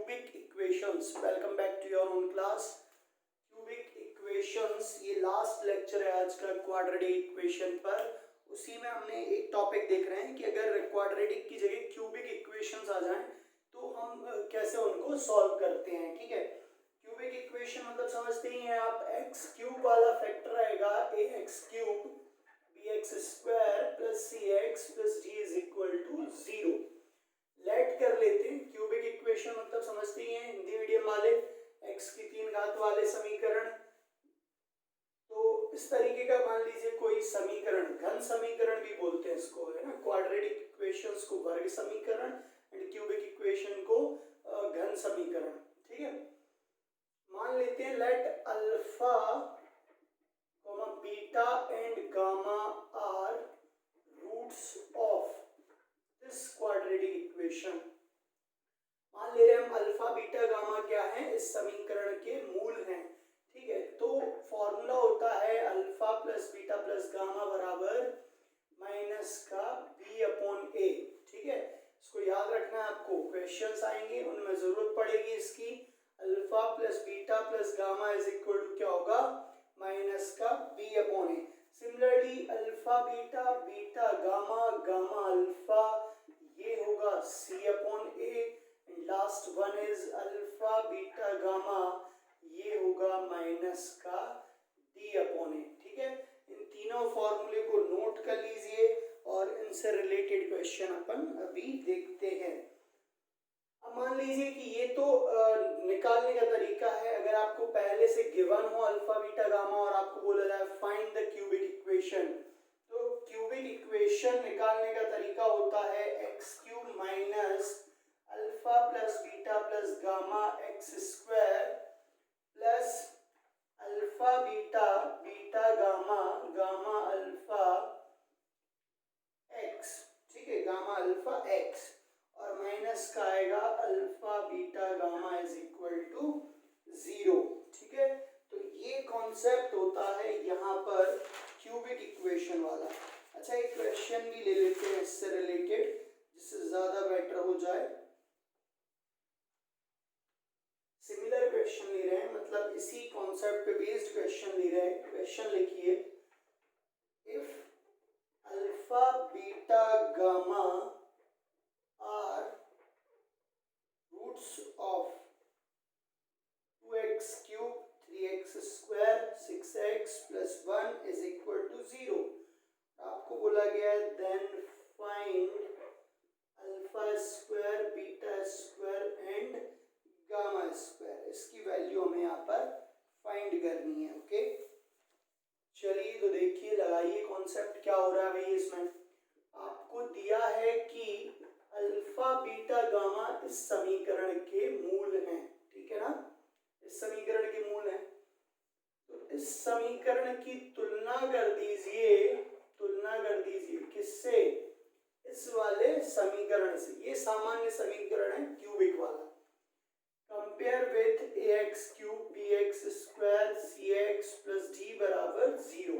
Cubic equations. Welcome back to your own class. Cubic equations ये last lecture है आज का क्वाड्रेटिक इक्वेशन पर। उसी में हमने एक टॉपिक देख रहे हैं कि अगर क्वाड्रेटिक की जगह क्यूबिक इक्वेशंस आ जाएं तो हम कैसे उनको सॉल्व करते हैं। ठीक है, क्यूबिक इक्वेशन मतलब समझते ही हैं आप। एक्स क्यूब वाला फैक्टर आएगा A x cube B x square plus C x plus D is equal to 0। लेट कर लेते हैं। क्यूबिक इक्वेशन मतलब समझते ही हैं हिंदी मीडियम वाले, एक्स की 3 घात वाले समीकरण। तो इस तरीके का मान लीजिए कोई समीकरण, घन समीकरण भी बोलते हैं इसको, है ना। क्वाड्रेटिक इक्वेशंस को वर्ग समीकरण एंड क्यूबिक इक्वेशन को घन समीकरण। ठीक है, मान लेते हैं let alpha beta and gamma are roots of this quadratic equation. मान ले रहे हैं हम अल्फा बीटा गामा क्या है, इस समीकरण के मूल हैं। ठीक है, तो फॉर्मूला होता है alpha plus beta plus gamma बराबर माइनस का बी अपॉन ए। ठीक है, इसको याद रखना है आपको, क्वेश्चंस आएंगे उनमें जरूरत पड़ेगी इसकी। Alpha plus beta plus gamma is equal to क्या होगा, माइनस का B upon A. Similarly alpha beta beta gamma gamma alpha ये होगा C upon A. Last one is alpha beta gamma ये होगा माइनस का डी अपॉन ए। ठीक है, इन तीनों फॉर्मूले को नोट कर लीजिए और इनसे रिलेटेड क्वेश्चन अपन अभी देखते हैं। अब मान लीजिए कि ये तो निकालने का तरीका है। अगर आपको पहले से गिवन हो अल्फा बीटा गामा और आपको बोला जाए फाइंड द क्यूबिक इक्वेशन, तो क्यूबिक इक्वेशन निकालने का तरीका होता है x cube minus alpha plus beta plus gamma x square plus alpha beta beta gamma gamma alpha x. ठीक है, गामा अल्फा एक्स और माइनस का आएगा alpha beta gamma is equal to 0। ठीक है, तो ये कॉन्सेप्ट होता है यहाँ पर क्यूबिक इक्वेशन वाला। अच्छा, एक क्वेश्चन भी ले लेते हैं इससे रिलेटेड, जिससे ज्यादा बेटर हो जाए। सिमिलर क्वेश्चन ले रहे हैं, मतलब इसी कॉन्सेप्ट पे बेस्ड क्वेश्चन ले रहे हैं। क्वेश्चन लिखिए, if alpha beta gamma are roots of 2x cube 3x square 6x plus 1 is equal to 0। आपको बोला गया है then find alpha square beta square and gamma square. इसकी वैल्यू हमें यहाँ पर फाइंड करनी है। ओके, चलिए तो देखिए, लगाइए कॉन्सेप्ट क्या हो रहा है भाई। इसमें आपको दिया है कि अल्फा बीटा गामा इस समीकरण के मूल हैं। ठीक है ना, इस समीकरण के मूल हैं। तो इस समीकरण की तुलना कर दीजिए, तुलना कर दीजिए किससे, इस वाले समीकरण से। ये सामान्य समीकरण है क्यूबिक वाला। Compare with a x cube B x square c x plus d बराबर 0।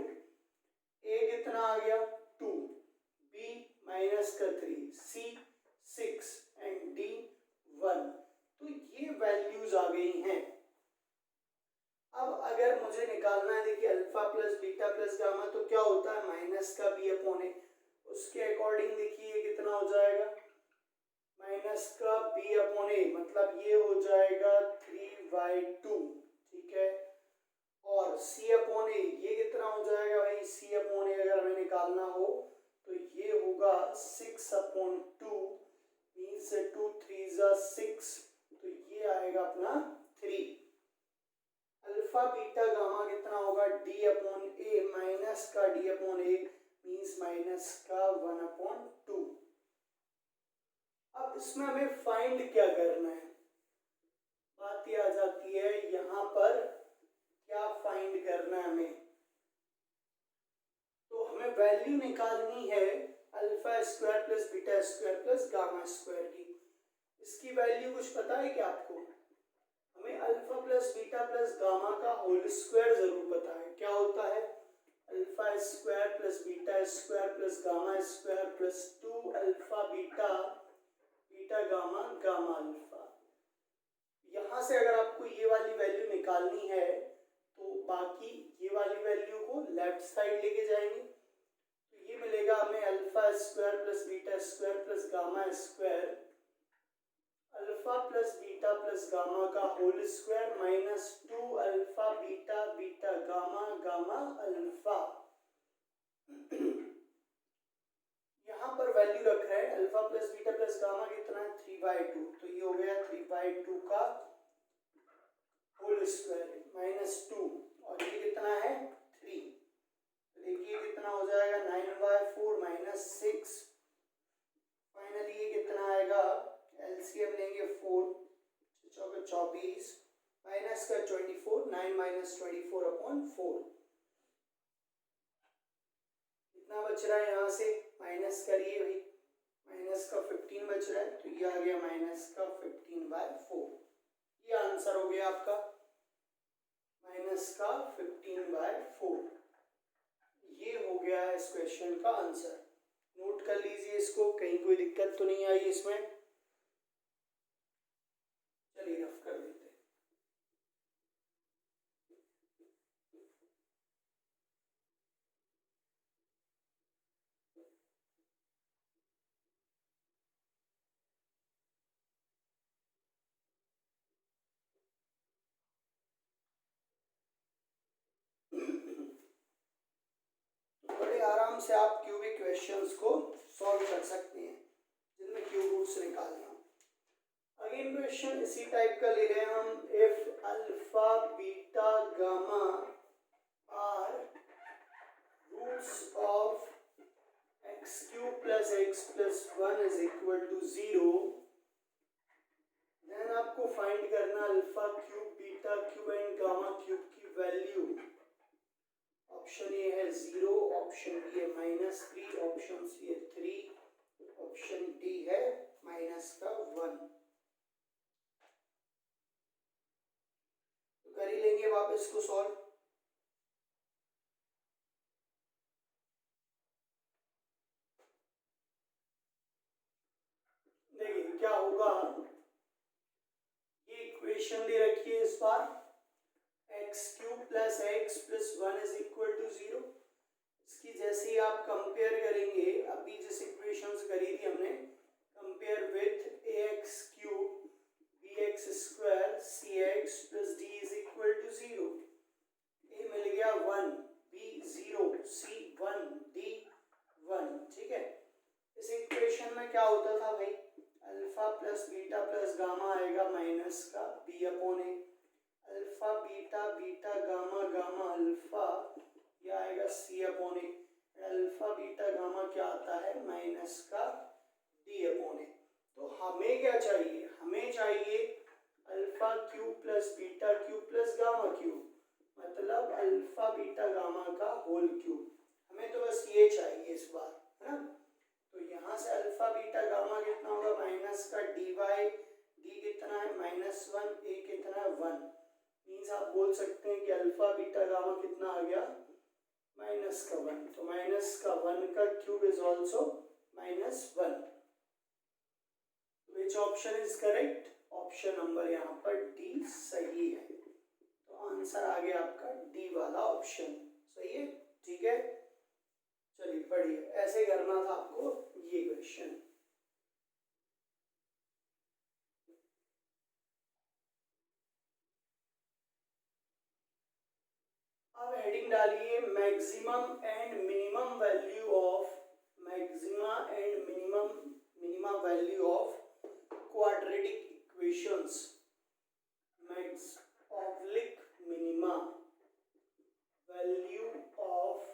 ए कितना आ गया 2, बी माइनस का 3, सी 6 एंड डी 1। तो ये वैल्यूज आ गई हैं। अब अगर मुझे निकालना है, देखिए alpha plus beta plus gamma तो क्या होता है माइनस का बी अपॉन ए। उसके अकॉर्डिंग देखिए कितना हो जाएगा, माइनस का बी अपॉन ए, मतलब ये हो जाएगा 3/2। ठीक है, और सी अपॉन ए ये कितना हो जाएगा भाई, सी अपॉन ए अगर हमें निकालना हो तो ये होगा 6/2 मीन्स 2 3 6, तो ये आएगा अपना 3। अल्फा बीटा गामा कितना होगा, डी अपॉन ए माइनस का डी अपॉन ए मीन्स माइनस का 1/2। अब इसमें हमें फाइंड क्या करना है, बात ये आ जाती है यहाँ पर क्या फाइंड करना है हमें। तो हमें वैल्यू निकालनी है alpha square plus beta square plus gamma square की। इसकी वैल्यू कुछ पता है क्या आपको, हमें alpha plus beta plus gamma का होल स्क्वायर जरूर पता है। क्या होता है, alpha square plus beta square plus gamma square plus 2 alpha beta beta gamma gamma alpha. Gamma का whole square minus 2 alpha beta beta gamma gamma alpha. यहाँ पर वैल्यू रख रहे हैं alpha plus beta plus gamma कितना है 3/2, तो ये हो गया 3/2 का होल स्क्वायर माइनस 2 और ये कितना है 3, देखिए कितना हो जाएगा 9/4 माइनस 6। फाइनली ये कितना आएगा, एलसीएम लेंगे 4 चौके 24 माइनस का 24, 9 माइनस 24/4 कितना बच रहा है, यहाँ से माइनस करिए भाई, माइनस का 15 बच रहा है, तो ये आ गया माइनस का 15/4। ये आंसर हो गया आपका माइनस का 15/4। ये हो गया है इस क्वेश्चन का आंसर। नोट कर लीजिए इसको, कहीं कोई दिक्कत तो नहीं आई इसमें। चलिए रफ कर देते हैं। बड़े आराम से आप क्यूबिक क्वेश्चंस को सॉल्व कर सकते हैं जिनमें क्यूब रूट्स निकालना। अगेन क्वेश्चन इसी टाइप का ले रहे हैं हम, if alpha beta gamma are roots of x³ + x+1 is equal to 0, then आपको फाइंड करना alpha cube beta cube and gamma cube की वैल्यू। ऑप्शन ए है 0, ऑप्शन बी है -3, ऑप्शन सी है 3, ऑप्शन डी है -1। तो कर ही लेंगे वापस को सॉल्व। देखिए क्या होगा, ये इक्वेशन दे रखी है इस बार x³ + x+1 is equal to 0। इसकी जैसे ही आप कंपेयर करेंगे, अभी जिस इक्वेशन से करी थी हमने, compare with ax³ bx² cx + d is equal to 0। a मिल गया 1, b 0, c 1, d 1। ठीक है, इस इक्वेशन में क्या होता था भाई, alpha plus beta plus gamma आएगा माइनस का b/a, alpha beta beta gamma gamma alpha, यह आएगा c/a, अल्फा बीटा गामा क्या आता है माइनस का d/a। तो हमें क्या चाहिए, हमें चाहिए alpha cube plus beta cube plus gamma cube, मतलब अल्फा बीटा गामा का होल क्यूब। हमें तो बस ये चाहिए इस बार, है ना। तो यहाँ से अल्फा बीटा गामा कितना होगा माइनस का dy, d कितना है -1, a कितना है 1। मीन्स आप बोल सकते हैं कि अल्फा बीटा गामा कितना आ गया -1। तो -1 का cube is also -1। Which option is correct, option number यहाँ पर डी सही है। तो आंसर आ गया आपका डी वाला ऑप्शन, सही है। ठीक है, चलिए पढ़िए, ऐसे करना था आपको ये क्वेश्चन। अब हेडिंग डालिए maximum and minimum value of, maxima and minima value of quadratic equations, max oblique minima value of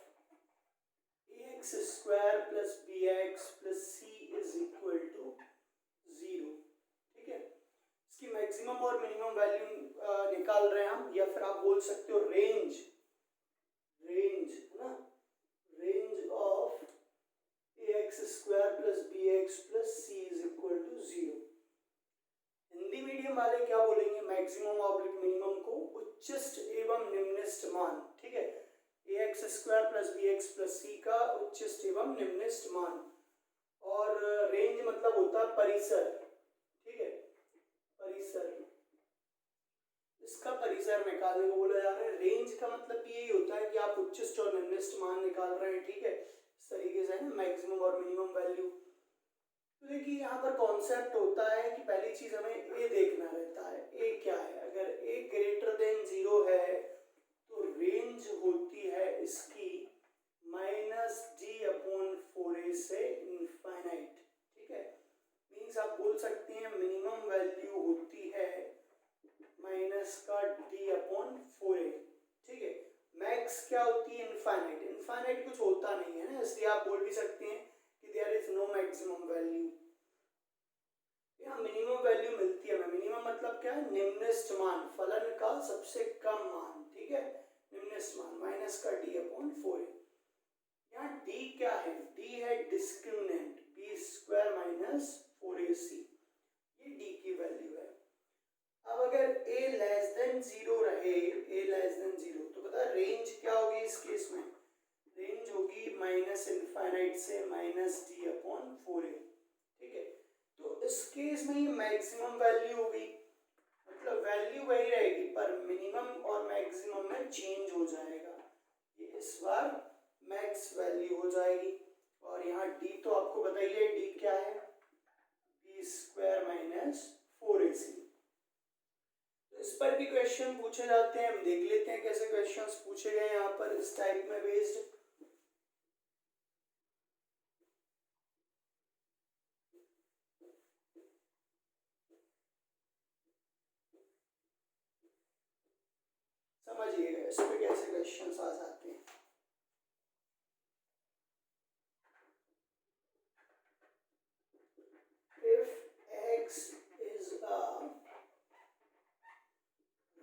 ax² + bx + c is equal to 0। ठीक है, इसकी मैक्सिमम और मिनिमम वैल्यू निकाल रहे हैं हम, या फिर आप बोल सकते हो रेंज, रेंज है ना, range of ax² + bx + c is equal to 0। Hindi medium वाले क्या बोलेंगे, मैक्सिमम ऑब्लिक मिनिमम को उच्चिष्ट एवं निम्निष्ट मान। ठीक है, ax² + bx + c का उच्चिष्ट एवं निम्निष्ट मान, और रेंज मतलब होता है परिसर। ठीक है, परिसर, इसका परिसर निकालने को बोला जा रहा है। रेंज का मतलब यही होता है कि आप उच्चिष्ट और निम्निष्ट मान निकाल रहे हैं। ठीक है, इस तरीके से है ना मैक्सिमम और मिनिमम वैल्यू। तो देखिए यहाँ पर कॉन्सेप्ट होता है कि पहली चीज हमें ए देखना रहता है। ए क्या है? अगर ए ग्रेटर देन 0 है तो रेंज होती है इसकी -d/4a से इनफाइनाइट। ठीक है, मीन्स आप बोल सकते हैं मिनिमम वैल्यू होती है -d/4a। ठीक है, मैक्स क्या होती है? इनफाइनाइट। इनफाइनाइट कुछ होता नहीं है ना, इसलिए आप बोल भी सकते हैं कि there is no maximum value. यहाँ मिनिमम वैल्यू मिलती है हमें। मिनिमम मतलब क्या है? निम्नतम मान, फलन का सबसे कम मान। ठीक है, निम्नतम मान माइनस का d/4a। यहाँ d क्या है? d है डिस्क्रिमिनेंट, b² - 4ac। ये d की वैल्यू है। अब अगर a लेस देन 0 रहे, a लेस देन 0, तो पता है रेंज क्या होगी इस केस में? रेंज होगी -इनफाइनाइट से -d/4a। ठीक है, तो इस केस में ये मैक्सिमम वैल्यू होगी, मतलब वैल्यू वही रहेगी पर मिनिमम और मैक्सिमम में चेंज हो जाएगा। ये इस बार मैक्स वैल्यू हो जाएगी। और यहाँ d तो आपको बताइए d क्या है? b² - 4ac। इस पर भी क्वेश्चन पूछे जाते हैं, हम देख लेते हैं कैसे क्वेश्चंस पूछे गए यहाँ पर इस टाइप में बेस्ड। समझिएगा इस पे कैसे क्वेश्चंस आ जाते हैं। If x is a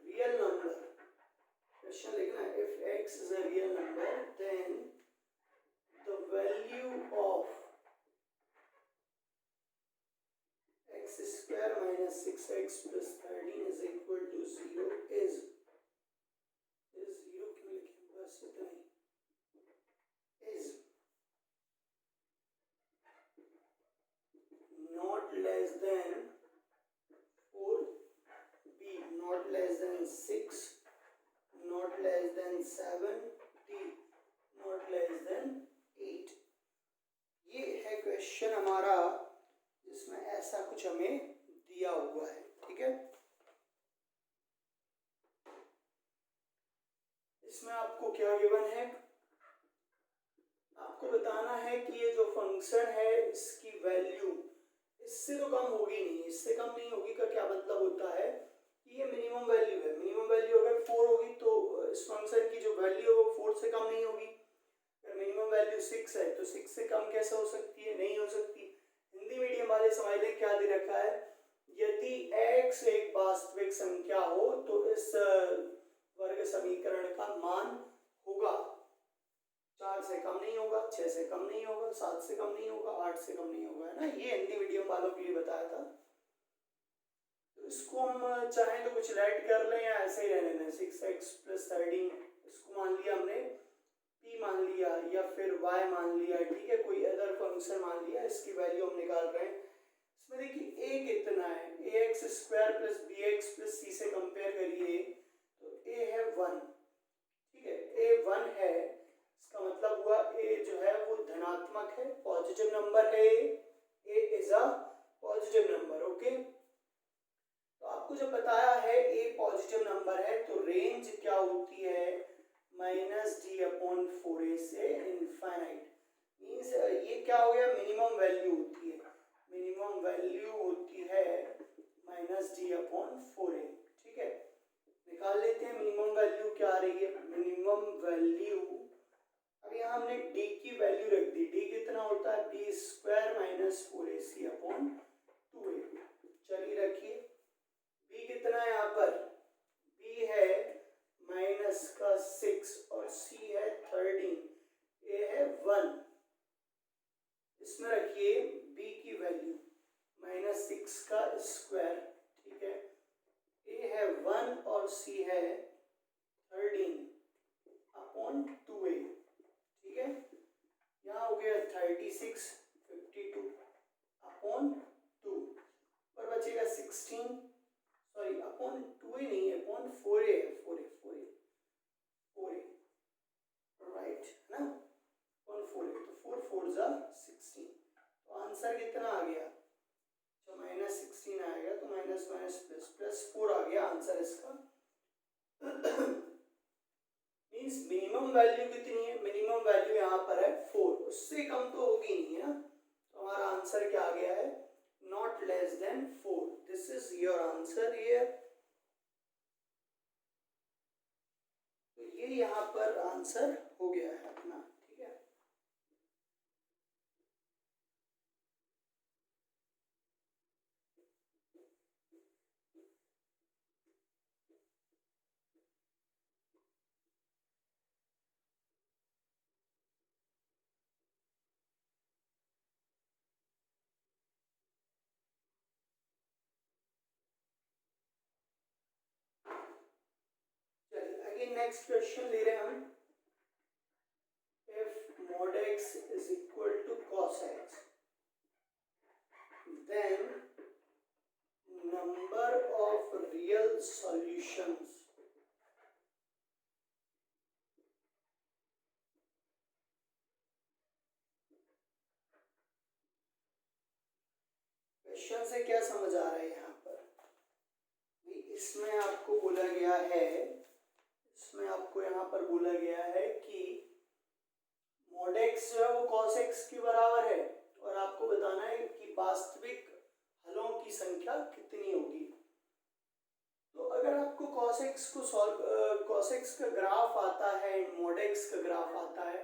real number, question लिखना है, if x is a real number then the value of x² - 6x + 13 is equal to 0 is 0 क्यों लिखे? बस इतना ही। is not less than 4, b not less than 6, not less than 7, d not less than 8। ये है question हमारा जिसमें ऐसा कुछ हमें दिया हुआ है। ठीक है, इसमें आपको क्या गिवन है? आपको बताना है कि ये जो फंक्शन है इसकी वैल्यू इससे तो कम होगी नहीं, इससे कम नहीं होगी का क्या मतलब होता है कि ये मिनिमम वैल्यू है। मिनिमम वैल्यू अगर 4 होगी तो इस फंक्शन की जो वैल्यू है वो 4 से कम नहीं होगी। अगर मिनिमम वैल्यू 6 है तो 6 से कम कैसे हो सकती है? नहीं हो सकती। हिंदी मीडियम वाले समझ लें क्या दे रखा है, यदि x एक वास्तविक संख्या हो तो इस वर्ग समीकरण का मान होगा 4 से कम नहीं होगा, 6 से कम नहीं होगा, 7 से कम नहीं होगा, 8 से कम नहीं होगा, है ना। ये हिंदी मीडियम वालों के लिए बताया था। तो इसको हम चाहें तो कुछ राइट कर लें या ऐसे ही रहने दें। 6x + 13 इसको मान लिया हमने, p मान लिया या फिर y मान लिया। ठीक है, कोई अदर फंक्शन मान लिया, इसकी वैल्यू हम निकाल रहे हैं। इसमें देखिए a कितना है? ax² + bx + c से कंपेयर करिए तो a है 1। ठीक है, a 1 है, इसका मतलब हुआ a जो है वो धनात्मक है, पॉजिटिव नंबर है। a is a positive number. Okay, तो आपको जब बताया है a पॉजिटिव नंबर है तो रेंज क्या होती है? -d/4a से इनफाइनाइट। मींस ये क्या हो गया? मिनिमम वैल्यू होती है। मिनिमम वैल्यू होती है -d/4a। ठीक है, निकाल लेते हैं मिनिमम वैल्यू क्या आ रही है। मिनिमम वैल्यू अब यहाँ हमने d की वैल्यू रख दी। d कितना होता है? b² - 4ac/2a। चलिए रखिए, b कितना है यहाँ पर? b है -6 और c है 13, a है 1। इसमें रखिए b की वैल्यू। वैल्यू कितनी है, मिनिमम वैल्यू यहाँ पर है 4, उससे कम तो होगी नहीं है ना, तो हमारा आंसर क्या आ गया है, not less than 4। This is your answer here. तो ये यहाँ पर आंसर हो गया है अपना, ठीक है। नेक्स्ट क्वेश्चन ले रहे हैं हम, if mod x is equal to cos x, then number of real solutions question से क्या समझ आ रहा है यहाँ पर, इसमें आपको बोला गया है, इसमें आपको यहाँ पर बोला गया है कि mod x जो है वो cos x के बराबर है, और आपको बताना है कि वास्तविक हलों की संख्या कितनी होगी। तो अगर आपको cos x को cos x का ग्राफ आता है, mod x का ग्राफ आता है,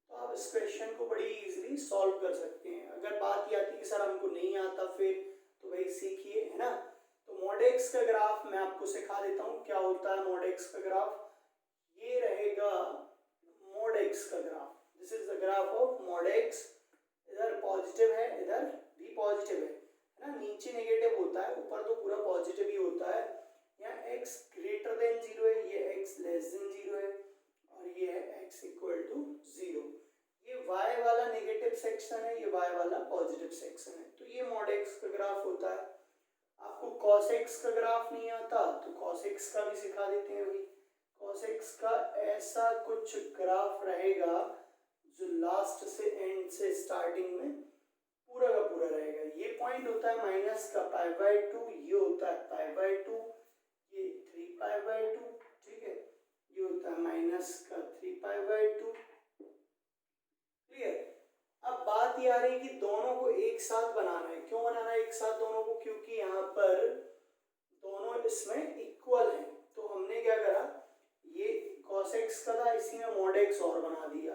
तो आप इस क्वेश्चन को बड़ी इजीली सॉल्व कर सकते हैं। अगर बात ये आती है कि सर हमको नहीं आता, फिर तो भाई सीखिए, है ना। तो mod x का ग्राफ मैं आपको सिखा देता हूँ क्या होता है mod x का ग्राफ। ये रहेगा mod x का graph, this is the graph of mod x। इधर पॉजिटिव है, इधर भी पॉजिटिव है ना, नीचे नेगेटिव होता है, ऊपर तो पूरा पॉजिटिव ही होता है। यहाँ x ग्रेटर देन 0 है, ये x लेस देन 0 है, और ये है x इक्वल टू 0। ये y वाला नेगेटिव सेक्शन है, ये y वाला पॉजिटिव सेक्शन है। तो ये mod x का ग्राफ होता है। आपको cos x का ग्राफ नहीं आता तो cos x का भी सिखा देते हैं भाई। cos x का ऐसा कुछ ग्राफ रहेगा जो लास्ट से एंड से स्टार्टिंग में पूरा का पूरा रहेगा। ये पॉइंट होता है माइनस का π/2, ये होता है π/2, ये 3π/2, ठीक है, ये होता है माइनस का 3π/2। क्लियर। अब बात ये आ रही है कि दोनों को एक साथ बनाना है। क्यों बनाना है एक साथ दोनों को, क्योंकि यहाँ पर दोनों इसमें इक्वल हैं। तो हमने क्या करा, ये cos x का था, इसी में mod x और बना दिया,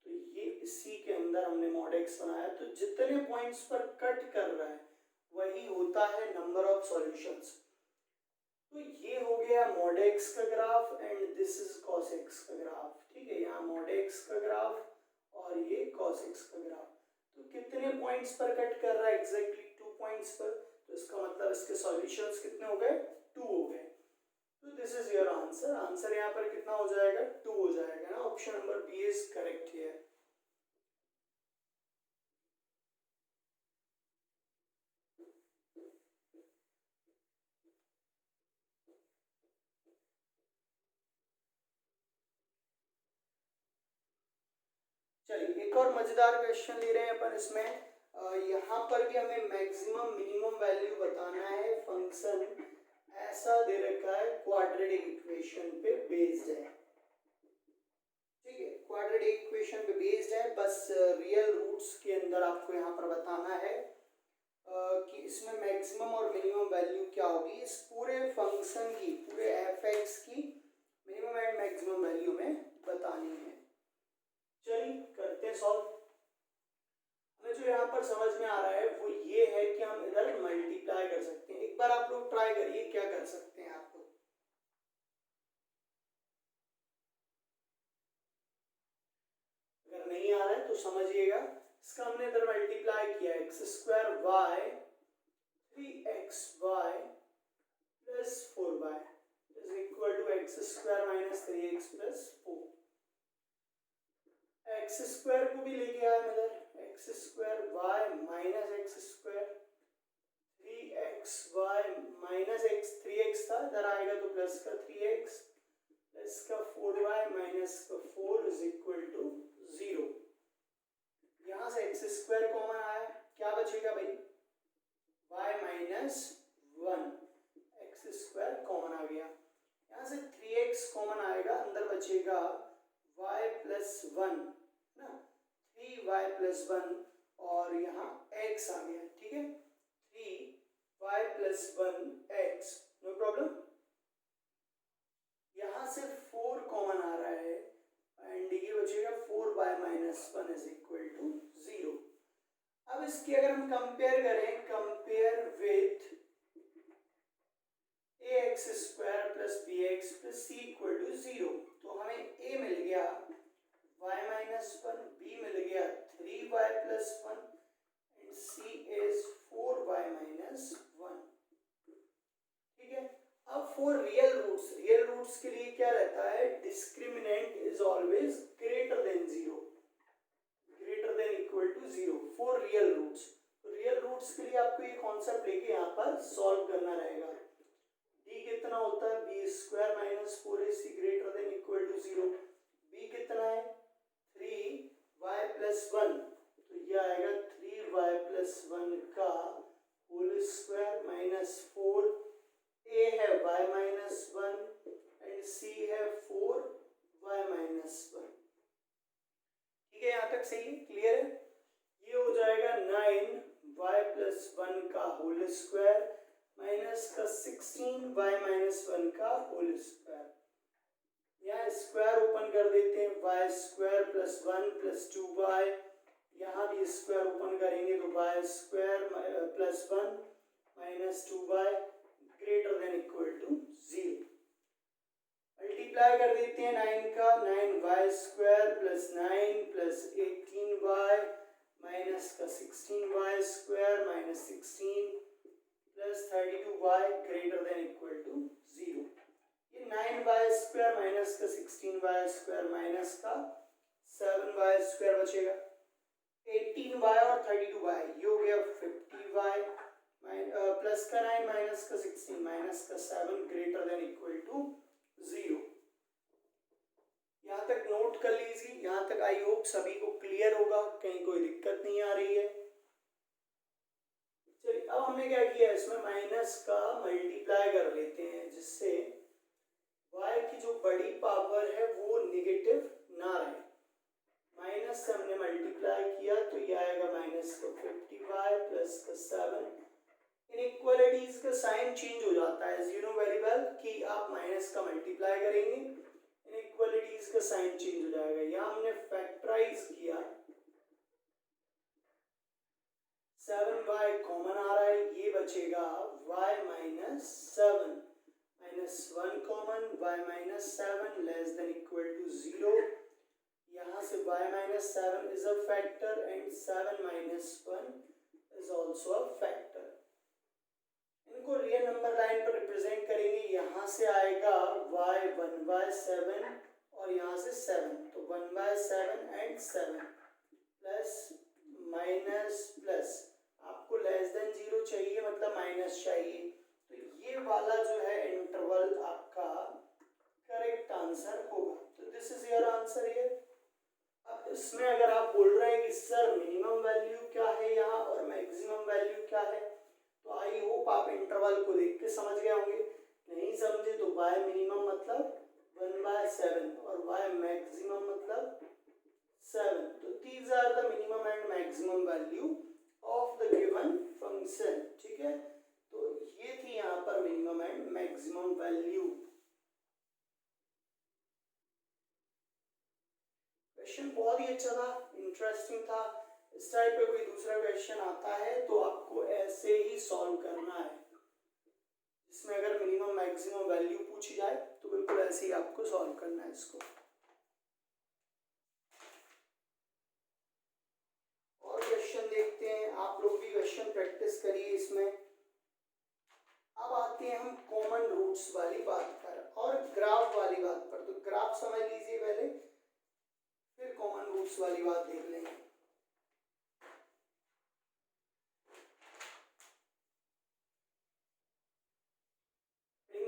तो ये इसी के अंदर हमने mod x बनाया। तो जितने पॉइंट्स पर कट कर रहा है वही होता है नंबर ऑफ सॉल्यूशंस। तो ये हो गया mod x का graph and this is cos x का ग्राफ, ठीक है। यहाँ mod x का ग्राफ और ये cos x का ग्राफ। तो कितने पॉइंट्स पर कट कर रहा है, एग्जैक्टली 2 पॉइंट्स पर। तो इसका मतलब इसके सॉल्यूशंस कितने हो गए, 2 हो गए। तो this is your answer. Answer यहाँ पर कितना हो जाएगा, 2 हो जाएगा ना। Option number B is correct here. चलिए एक और मजेदार क्वेश्चन ले रहे हैं अपन इसमें। यहाँ पर भी हमें मैक्सिमम मिनिमम वैल्यू बताना है। फंक्शन ऐसा दे रखा है, क्वाड्रेटिक इक्वेशन पे बेस्ड है, ठीक है, क्वाड्रेटिक इक्वेशन पे बेस्ड है। बस रियल रूट्स के अंदर आपको यहाँ पर बताना है कि इसमें मैक्सिमम और मिनिमम वैल्यू क्या होगी। इस पूरे फंक्शन की, पूरे f(x) की मिनिमम एंड मैक्सिमम वैल्यू में बतानी है। चलिए करते हैं सॉल्व। हमें जो यहाँ पर समझ में आ रहा है वो ये है कि हम इधर मल्टीप्लाई कर सकते हैं। एक बार आप लोग ट्राई करिए क्या कर सकते हैं आप लोग। अगर नहीं आ रहा है तो समझिएगा, इसका हमने इधर मल्टीप्लाई किया, x² y 3xy plus 4y is equal to x² minus 3x plus 4। x² को भी लेके आया इधर, x² y minus x² 3xy minus x 3x था, इधर आएगा तो प्लस का 3x प्लस का 4y माइनस का 4 इज इक्वल टू 0। यहाँ से x² कॉमन आया, क्या बचेगा भाई, y माइनस 1, x² कॉमन आ गया। यहाँ से 3x कॉमन आएगा, अंदर बचेगा y प्लस 1 और यहाँ x आ गया, ठीक है, 3y plus 1x, no problem. यहाँ से 4 कॉमन आ रहा है एंड ये बचेगा 4y minus 1 is equal to 0। अब इसकी अगर हम कंपेयर करें, compare with ax square plus bx plus c equal to 0, तो हमें a मिल गया y माइनस 1, b मिल गया 3y plus 1 and c is 4y minus 1, ठीक है। अब फॉर रियल रूट्स के लिए क्या रहता है, discriminant is always greater than 0, greater than equal to 0 for real roots. तो रियल रूट्स के लिए आपको ये कॉन्सेप्ट लेके यहाँ पर सॉल्व करना रहेगा। d कितना होता है, b square minus 4ac greater than equal to 0, b कितना है 3y प्लस 1, तो ये आएगा 3y प्लस 1 का होल स्क्वायर माइनस 4, a है y माइनस 1 एंड c है 4y माइनस 1, ठीक है, यहाँ तक सही है, क्लियर है। ये हो जाएगा 9y प्लस 1 का होल स्क्वायर माइनस का 16y माइनस 1 का होल स्क्वायर, यहाँ स्क्वायर ओपन कर देते हैं, y square plus 1 plus 2y, यहाँ भी स्क्वायर ओपन करेंगे तो y square plus 1 minus 2y greater than equal to 0। Multiply कर देते हैं 9 का, 9y square plus 9 plus 18y minus का 16y square minus 16 plus 32y greater than equal to 0। ये 9y स्क्वायर माइनस का 16y स्क्वायर माइनस का 7y square बचेगा, 18y और 32y ये हो गया 50y प्लस का 9 माइनस का 16 माइनस का 7 ग्रेटर देन इक्वल टू 0। यहाँ तक नोट कर लीजिए, यहाँ तक आई होप सभी को क्लियर होगा, कहीं कोई दिक्कत नहीं आ रही है। चलिए अब हमने क्या किया, इसमें माइनस का मल्टीप्लाई कर लेते हैं जिससे y की जो बड़ी पावर है वो निगेटिव ना रहे। माइनस से हमने मल्टीप्लाई किया तो ये आएगा माइनस का 50y प्लस का 7। इनइक्वालिटीज का साइन चेंज हो जाता है, as you know very well कि आप माइनस का मल्टीप्लाई करेंगे इनइक्वालिटीज का साइन चेंज हो जाएगा। यहाँ हमने फैक्टराइज किया, 7y कॉमन आ रहा है, ये बचेगा y minus 7 minus 1 common, y minus 7 less than equal to 0। यहाँ से y minus 7 is a factor and 7 minus 1 is also a factor. इनको रियल नंबर लाइन पर रिप्रेजेंट करेंगे, यहाँ से आएगा y 1/7 और यहाँ से 7, तो 1/7 एंड 7 प्लस माइनस प्लस, आपको लेस देन 0 चाहिए मतलब माइनस चाहिए, तो ये वाला जो है इंटरवल आपका करेक्ट आंसर होगा। तो this is your answer here. अब इसमें अगर आप बोल रहे हैं कि सर मिनिमम वैल्यू क्या है यहाँ और मैक्सिमम वैल्यू क्या है, तो आई होप आप इंटरवल को देख के समझ गए होंगे। नहीं समझे तो y मिनिमम मतलब 1/7 और y मैक्सिमम मतलब 7, तो these are the minimum and maximum value of the given function, ठीक है। तो ये थी यहाँ पर minimum and maximum value. Question बहुत ही अच्छा था, इंटरेस्टिंग था। इस टाइप का कोई दूसरा क्वेश्चन आता है तो आपको ऐसे ही सॉल्व करना है, जिसमें अगर मिनिमम मैक्सिमम वैल्यू पूछी जाए तो बिल्कुल ऐसे ही आपको सॉल्व करना है इसको। और क्वेश्चन देखते हैं, आप लोग भी क्वेश्चन प्रैक्टिस करिए इसमें। अब आते हैं हम कॉमन रूट्स वाली बात पर और ग्राफ वाली बात पर। तो ग्राफ समझ लीजिए पहले, फिर कॉमन रूट्स वाली बात देख लेंगे।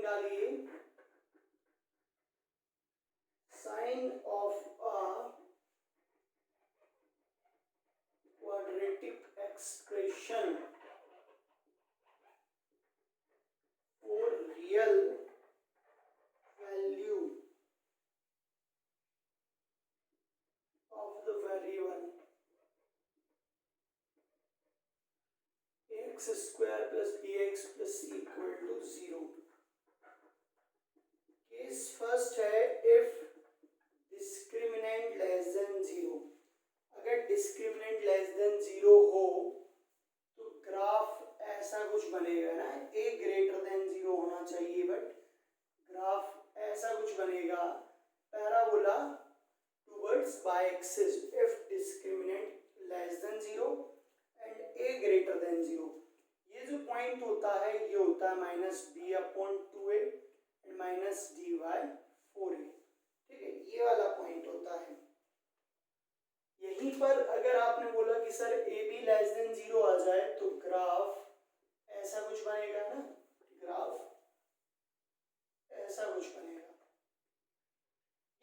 डालिए sign of a quadratic expression for real value of the variable x square plus b x plus c equal to 0। Case first है इफ डिस्क्रिमिनेंट लेस देन 0। अगर डिस्क्रिमिनेंट लेस देन 0 हो तो graph ऐसा कुछ बनेगा ना, ए ग्रेटर देन 0 होना चाहिए, बट ग्राफ ऐसा कुछ बनेगा, parabola towards by axis if discriminant less than 0 and a greater than 0। ये जो पॉइंट होता है ये होता है minus b upon 2a and minus d by 4a। ठीक है, ये वाला पॉइंट होता है। यहीं पर अगर आपने बोला कि sir A be less than 0 आ जाए तो ग्राफ ऐसा कुछ बनेगा ना, ग्राफ ऐसा कुछ बनेगा।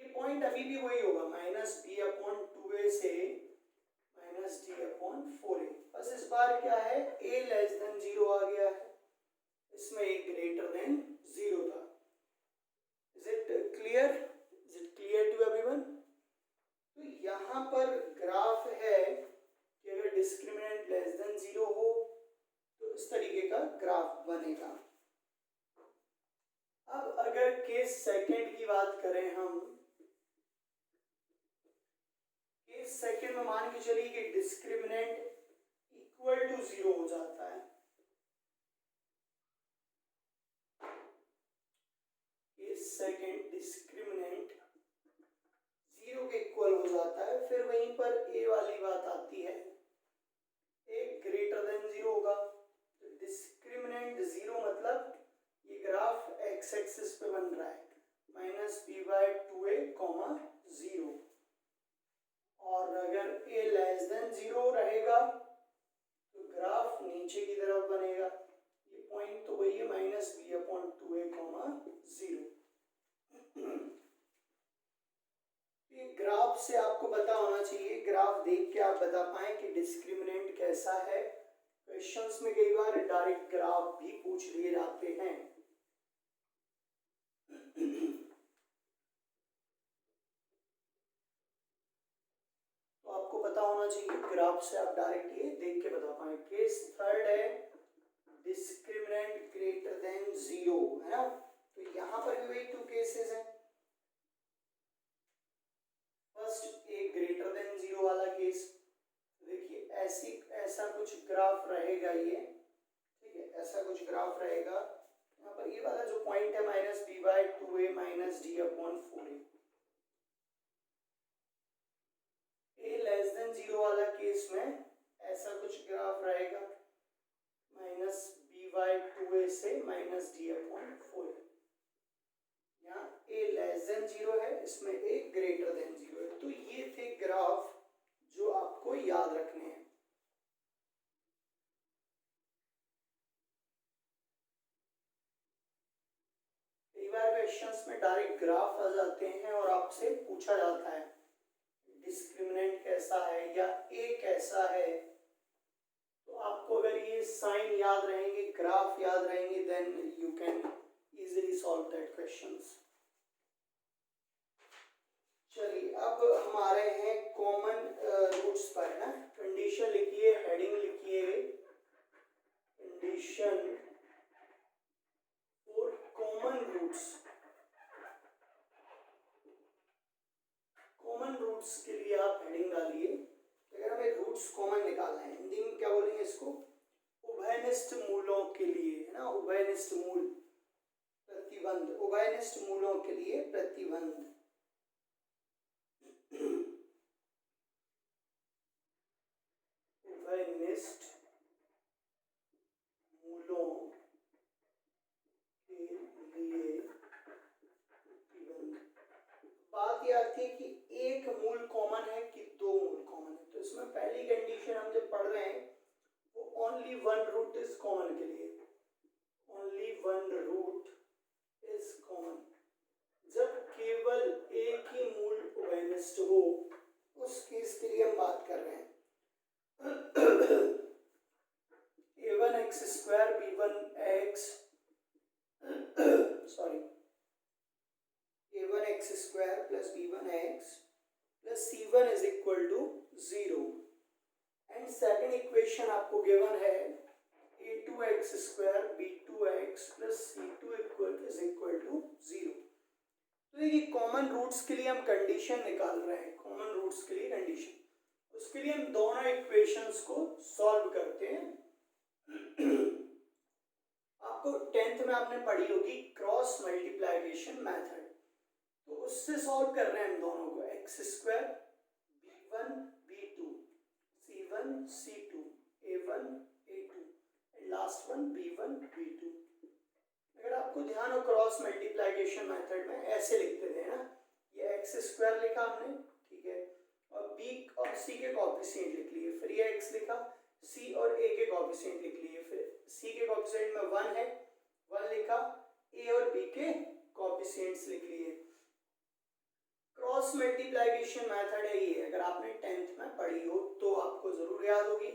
ये पॉइंट अभी भी वही होगा, माइनस बी अपॉन 2a से माइनस डी अपॉन 4a। बस इस बार क्या है, a लेस देन 0 आ गया है, इसमें a ग्रेटर देन 0 था। Is it clear? Is it clear to everyone? तो यहाँ पर ग्राफ है कि अगर डिस्क्रिमिनेंट लेस देन 0 हो तो इस तरीके का ग्राफ बनेगा। अब अगर केस सेकंड की बात करें हम, केस सेकंड में मान के चलिए कि डिस्क्रिमिनेंट इक्वल टू 0 हो जाता है। केस सेकंड डिस्क्रिमिनेंट 0 के इक्वल हो जाता है, फिर वहीं पर ए वाली बात आती है, ए ग्रेटर देन 0 होगा। तो डिस्क्रिमिनेंट 0 मतलब ये ग्राफ एक्स एक्सिस पे बन रहा है, minus b by 2a comma 0। और अगर a लेस देन 0 रहेगा तो ग्राफ नीचे की तरफ बनेगा। ये पॉइंट तो वही है, minus b upon 2a comma 0। ये ग्राफ से आपको पता होना चाहिए, ग्राफ देख के आप बता पाए कि डिस्क्रिमिनेंट कैसा है। क्वेश्चंस में कई बार डायरेक्ट ग्राफ भी पूछ लिए जाते हैं। तो आपको पता होना चाहिए, ग्राफ से आप डायरेक्ट ये देख के बता पाए। केस थर्ड है डिस्क्रिमिनेंट ग्रेटर देन 0, है ना। तो यहाँ पर भी वही 2 केसेस हैं। फर्स्ट ए ग्रेटर देन 0 वाला केस, देखिए ऐसा कुछ ग्राफ रहेगा ये, ठीक है, ऐसा कुछ ग्राफ रहेगा। यहाँ पर ये वाला जो पॉइंट है minus b by 2a minus d upon 4a, a less than 0 वाला केस में ऐसा कुछ ग्राफ रहेगा, माइनस बी बाय 2a से माइनस डी अपॉन 4a। यहाँ ए लेस देन 0 है, इसमें ए ग्रेटर देन 0 है। तो ये थे ग्राफ जो आपको याद रखने हैं। कई बार क्वेश्चंस में डायरेक्ट ग्राफ आ जाते हैं और आपसे पूछा जाता है डिस्क्रिमिनेंट कैसा है या ए कैसा है। तो आपको अगर ये साइन याद रहेंगे, ग्राफ याद रहेंगे, then you can easily solve that questions. चलिए अब हम आ रहे हैं कॉमन रूट्स पर ना। कंडीशन लिखिए, हेडिंग लिखिए, condition for common roots. Common roots के लिए आप हेडिंग डालिए। अगर हमें रूट्स कॉमन निकालना है, हिंदी में क्या बोलेंगे इसको, उभयनिष्ठ मूलों के लिए, है ना, उभयनिष्ठ मूल, प्रतिबंध, उभयनिष्ठ मूलों के लिए प्रतिबंध। उभयनिष्ठ मूलों के लिए प्रतिबंध। बात यह आती है कि एक मूल कॉमन है कि 2 मूल कॉमन है। तो इसमें पहली कंडीशन हम जब पढ़ रहे हैं वो only one root is common के लिए, only one root is common. जब केवल एक ही मूल उभयनिष्ठ हो उस केस के लिए हम बात कर रहे हैं। a1x² b1x sorry a1x² plus b1x plus c1 is equal to 0 and second equation आपको गिवन है square b2x plus c2 is equal to 0। तो देखिए कॉमन रूट्स के लिए हम कंडीशन निकाल रहे हैं, कॉमन रूट्स के लिए कंडीशन, उसके लिए हम दोनों इक्वेशंस को सॉल्व करते हैं। आपको 10th में आपने पढ़ी होगी क्रॉस मल्टीप्लिकेशन मेथड, तो उससे सॉल्व कर रहे हैं हम दोनों को, x square b1 b2 c1 c2 a1 a2 and last one b1 b2। अगर आपको ध्यान हो क्रॉस मल्टीप्लिकेशन मेथड में ऐसे लिखते थे ना, ये एक्स स्क्वायर लिखा हमने, ठीक है, और b और c के कोएफिशिएंट लिख लिए, फिर ये x लिखा, c और a के कोएफिशिएंट लिख लिए, फिर c के कोएफिशिएंट में 1 है, 1 लिखा, a और b के कोएफिशिएंट्स लिख लिए। क्रॉस मल्टीप्लिकेशन मेथड है ये, अगर आपने 10th में पढ़ी हो तो आपको जरूर याद होगी।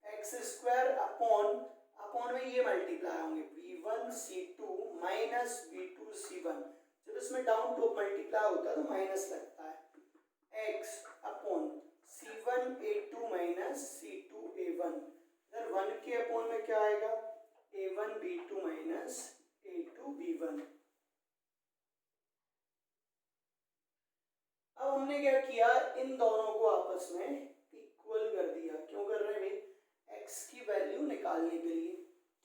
एक्स स्क्वायर अपॉन में ये मल्टीप्लाई होंगे b1 c2 minus b2 c1, जब इसमें डाउन टू मल्टीप्लाई होता है तो माइनस लगता है, x upon c1 a2 minus c2 a1, इधर 1 के अपॉन में क्या आएगा a1 b2 minus a2 b1। अब हमने क्या किया, इन दोनों को आपस में इक्वल कर दिया। क्यों कर रहे हैं भाई, x की वैल्यू निकालने के लिए,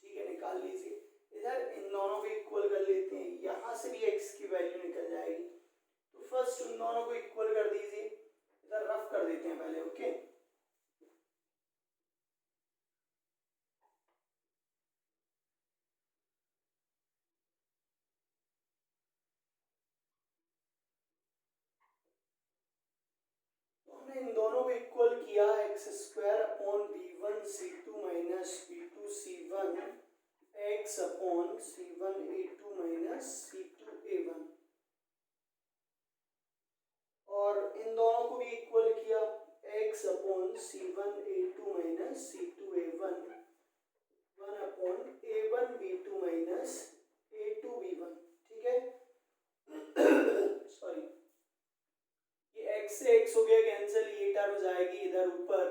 ठीक है, निकाल लीजिए। इधर इन दोनों को इक्वल कर लेते हैं, यहां से भी x की वैल्यू निकल जाएगी, तो फर्स्ट इन दोनों को इक्वल कर दीजिए, इधर रफ कर देते हैं पहले, ओके। इन दोनों को इक्वल किया, x square upon b1 c2 minus b2 c1 x upon c1 a2 minus c2 a1, और इन दोनों को भी इक्वल किया, x upon c1 a2 minus c2 a1, 1 upon a1 b2 minus a2 b1, ठीक है। सॉरी, x से x हो गया कैंसिल, ये टर्म जाएगी इधर ऊपर,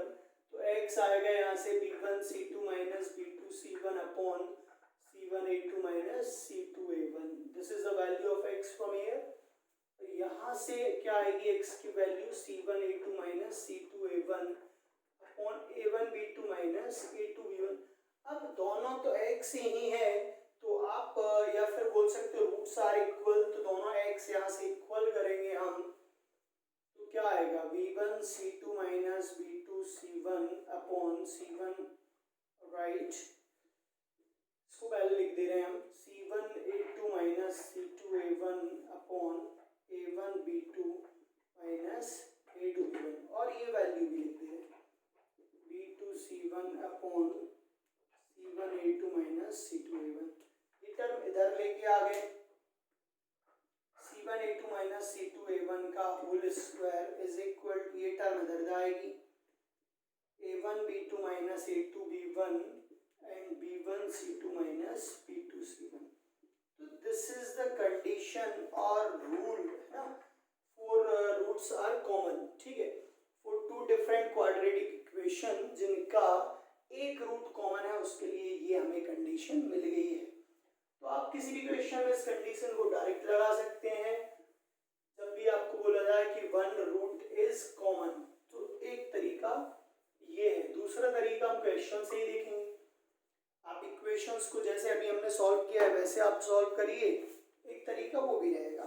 तो x आएगा यहाँ से b1 c2 minus b2 c1 upon c1 a2 minus c2 a1, this is the value of x from here. यहाँ से क्या आएगी x की value c1 a2 minus c2 a1 upon a1 b2 minus a2 b1। अब दोनों तो x ही है, तो आप या फिर बोल सकते हो रूट्स आर इक्वल, तो दोनों x यहाँ से इक्वल करेंगे हम, क्या आएगा b1 c2 minus b2 c1 upon c1, right, इसको पहले लिख दे रहे हैं हम, c1 a2 minus c2 a1 upon a1 b2 minus a2 b1, और ये वैल्यू भी लिख दे रहे हैं b2 c1 upon c1 a2 minus c2 a1, ये टर्म इधर लेके आ गए, c1 a2 minus c2 a1 का whole square is equal to, ये टर्म इधर जाएगी, a1 b2 minus a2 b1 and b1 c2 minus b2 c1। तो this is the condition और रूल है ना, फोर रूट्स आर कॉमन, ठीक है, for two different quadratic equation जिनका एक रूट कॉमन है, उसके लिए ये हमें कंडीशन मिल गई है। तो आप किसी भी क्वेश्चन में इस कंडीशन को डायरेक्ट लगा सकते हैं, जब भी आपको बोला जाए कि वन रूट इज कॉमन, तो एक तरीका ये है। दूसरा तरीका हम क्वेश्चन से ही देखेंगे, आप इक्वेशंस को जैसे अभी हमने सॉल्व किया है वैसे आप सॉल्व करिए, एक तरीका वो भी रहेगा।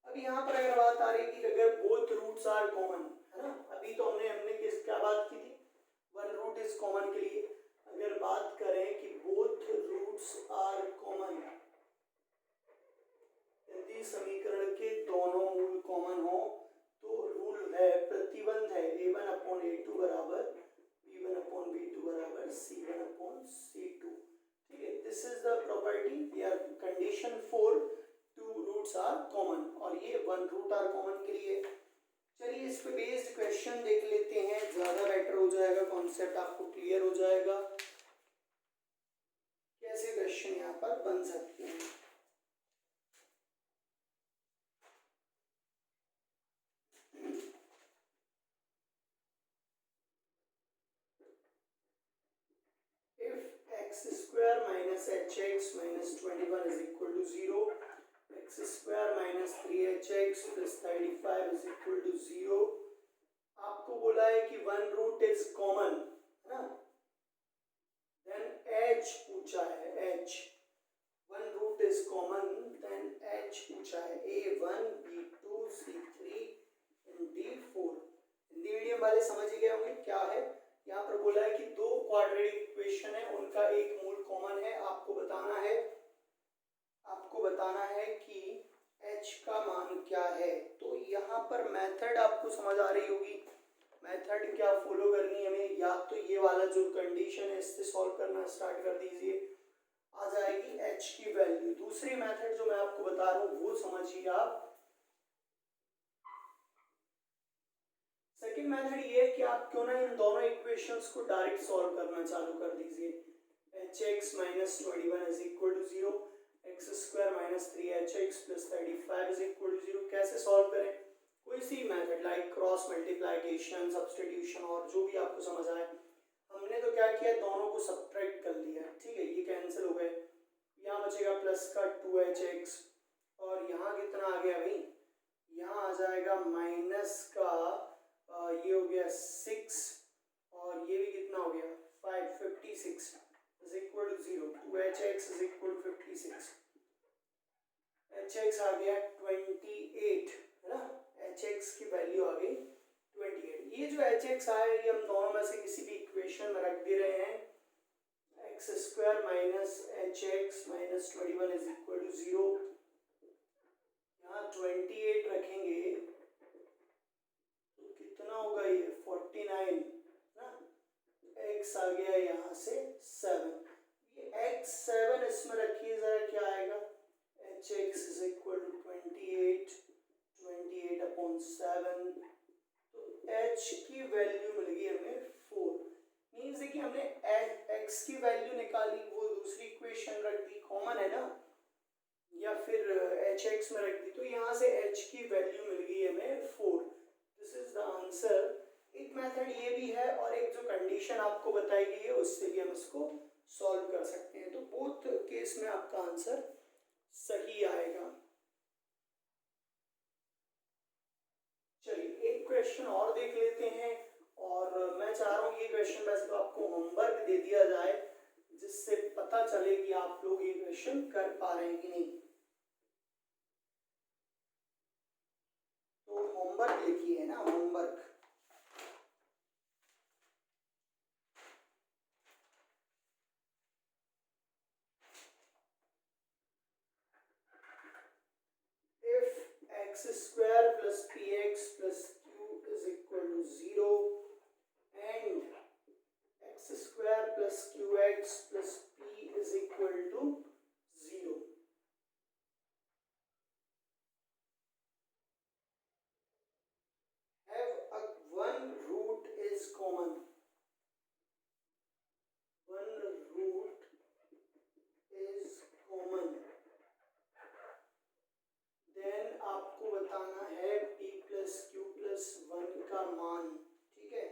अब यहाँ पर अगर बात आ रही है कि अगर बोथ रूट्स आर कॉमन, है ना, अभी तो हमने किस क्या बात की थी, वन रूट इज कॉमन के लिए। अगर बात करें कि बोथ रूट्स आर कॉमन, यदि समीकरण के दोनों मूल कॉमन हो, तो रूल है, प्रतिबंध है, a1 अपॉन a2 बराबर b1 अपॉन b2 बराबर c1 अपॉन c2, ठीक है। दिस इज द प्रॉपर्टी या condition for two roots are common, और ये वन रूट आर कॉमन के लिए। चलिए इस पे बेस्ड क्वेश्चन देख लेते हैं, ज्यादा बेटर हो जाएगा, कॉन्सेप्ट आपको क्लियर हो जाएगा कैसे क्वेश्चन यहाँ पर बन सकते हैं। square minus hx minus 21 is equal to 0. X square minus 3hx plus 35 is equal to 0. आपको बोला है कि वन रूट इज कॉमन है ना, देन h पूछा है, h one root is common, then h पूछा है, a1 b2 c3 d4. Hindi medium वाले समझ ही गए होंगे क्या है. यहाँ पर बोला है कि दो क्वाड्रेटिक इक्वेशन है, उनका एक मूल कॉमन है. आपको बताना है कि h का मान क्या है. तो यहाँ पर मेथड आपको समझ आ रही होगी. मेथड क्या फॉलो करनी है हमें, या तो ये वाला जो कंडीशन है इससे सॉल्व करना स्टार्ट कर दीजिए, आ जाएगी h की वैल्यू. दूसरी मेथड जो मैं आपको बता रहा हूँ वो समझिए आप. सेकंड मेथड ये है कि आप क्यों ना इन दोनों इक्वेशंस को डायरेक्ट सॉल्व करना चालू कर दीजिए. hx minus 21 is equal to 0, x square minus 3hx plus 35 is equal to 0. कैसे सॉल्व करें, कोई सी method like cross multiplication, substitution और जो भी आपको समझ आए. हमने तो क्या किया, दोनों को सब्ट्रैक्ट कर लिया. ठीक है, ये कैंसिल हो गए, यहाँ बचेगा प्लस का 2hx और यहाँ कितना आ गया भाई, यहाँ आ जाएगा माइनस का ये हो गया 6 और ये भी कितना हो गया 5, 56 is equal to 0. 2hx is equal to 56. hx आ गया 28 है ना, hx की वैल्यू आ गई 28. ये जो hx आया ये हम दोनों में से किसी भी इक्वेशन में रख दे रहे हैं. x square minus hx minus 21 is equal to 0. यहाँ 28 रखेंगे तो कितना होगा, ये 49 ना. x आ गया यहाँ से 7. ये x7 इसमें रखिए जरा, क्या आएगा, hx is equal to 28 upon 7. तो h की वैल्यू मिल गई हमें 4. मीन्स देखिए हमने x की वैल्यू निकाली, वो दूसरी इक्वेशन रख दी, कॉमन है ना, या फिर hx में रख दी, तो यहाँ से h की वैल्यू मिल गई हमें 4. This is the answer. एक मेथड ये भी है और एक जो कंडीशन आपको बताई गई है उससे भी हम इसको सॉल्व कर सकते हैं. तो बोथ केस में आपका आंसर सही आएगा. चलिए एक क्वेश्चन और देख लेते हैं, और मैं चाह रहा हूँ ये क्वेश्चन वैसे तो आपको होमवर्क दे दिया जाए जिससे पता चले कि आप लोग ये क्वेश्चन कर पा रहे हैं कि नहीं. तो होमवर्क लिखिए ना, homework. x square plus px plus q is equal to 0 and x square plus qx plus p is equal to 0. Have one root is common. One root is common. Then आपको बताना है p plus Q plus 1 का मान. ठीक है,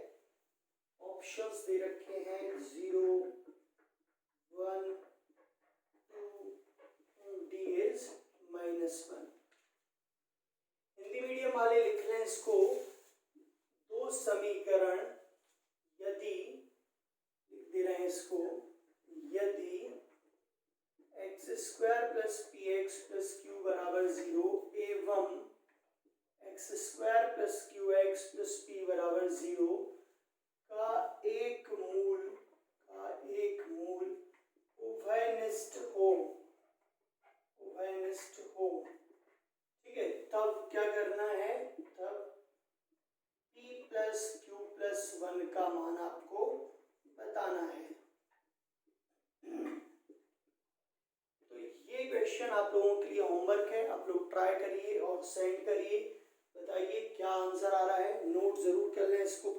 options दे रखे हैं 0, 1, 2, d is -1. Hindi medium वाले लिख लें इसको, दो समीकरण यदि, लिख दे रहे हैं इसको, यदि x square plus P x plus Q बराबर 0 एवं x square plus Q x plus P बराबर 0 का एक मूल उभयनिष्ठ हो. ठीक है, तब क्या करना है, तब p प्लस क्यू प्लस 1 का मान आपको बताना है. तो ये क्वेश्चन आप लोगों के लिए होमवर्क है, आप लोग ट्राई करिए और सेंड करिए, बताइए क्या आंसर आ रहा है. नोट जरूर कर लें इसको.